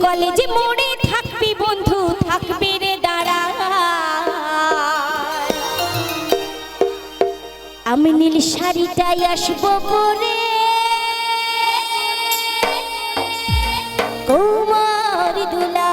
কলেজে মোড়ে থাকবি বন্ধু, থাকবি রে দাঁড়া। আমি নীল শাড়িটাই আসবো পরে, কোমর দুলা।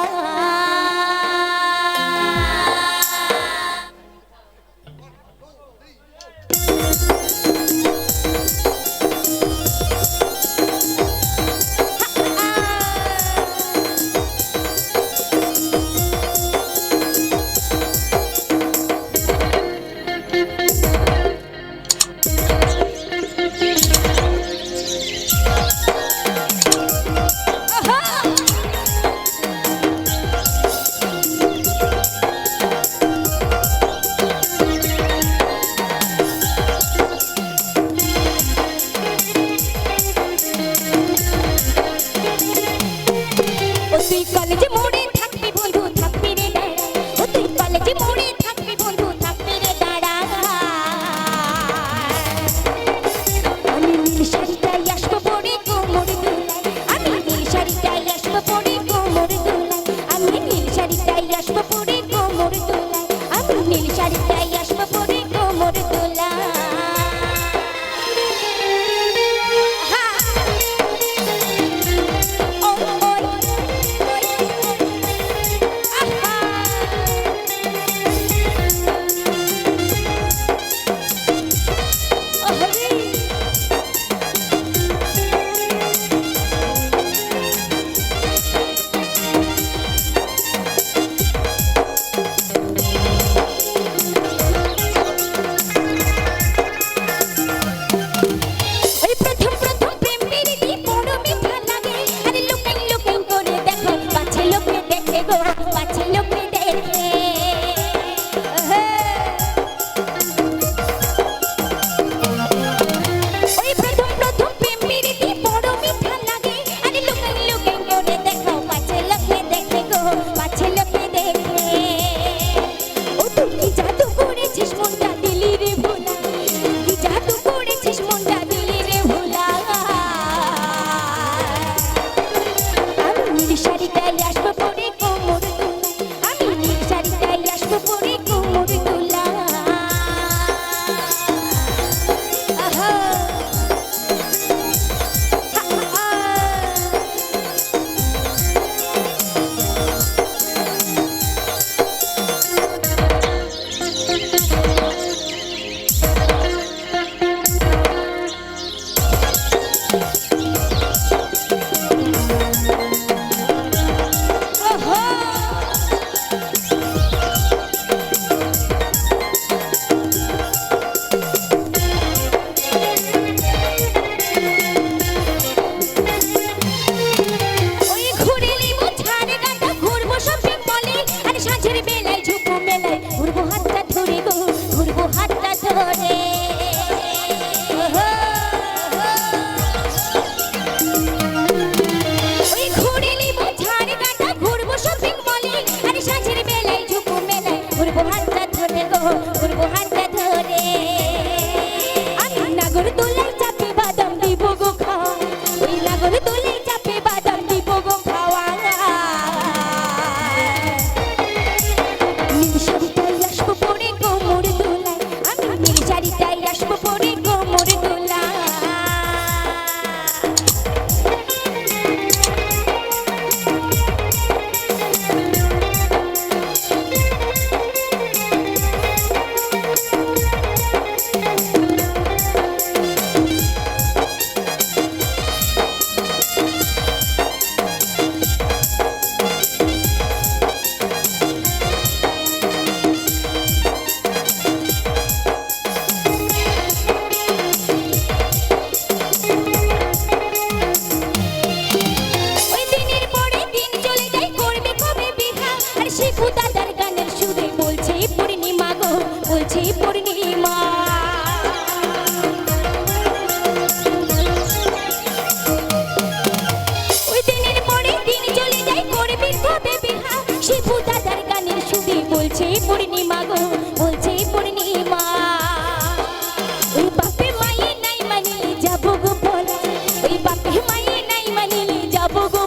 তুই কলেজে মোড়ে থাকবি বন্ধু, থাকবি রে দাঁড়া। ও তুই কলেজে মোড়ে থাকবি বন্ধু, থাকবি রে দাঁড়া। আমি নীল শাড়িটাই আসবো পরে কোমর দুলাই, আমি নীল শাড়িটাই আসবো পরে কোমর দুলাই, আমি নীল শাড়িটাই আসবো পরে কোমর দুলাই, আমি নীল শাড়িটাই আসবো পরে কোমর দুলাই।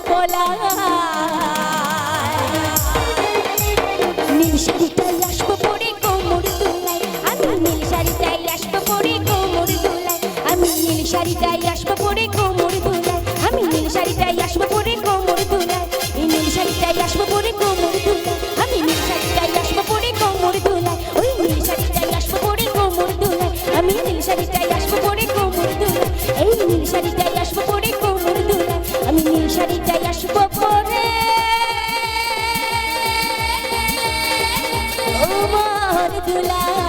बोला শাড়িটাই আসবো পরে কোমর দুলাই, আমি নীল শাড়িটাই আসবো পরে কোমর দুলাই, আমি নীল শাড়িটাই আসবো পরে কোমর দুলাই, আমি নীল শাড়িটাই আসবো পরে কোমর দুলাই, এই নীল শাড়িটাই আসবো পরে কোমর দুলাই, আমি নীল শাড়িটাই আসবো পরে কোমর দুলাই, ওই নীল শাড়িটাই আসবো পরে কোমর দুলাই, আমি নীল শাড়িটাই আসবো পরে কোমর দুলাই, এই নীল শাড়িটাই আসবো পরে কোমর দুলাই, আমি নীল শাড়িটাই আসবো পরে কোমর দুলাই।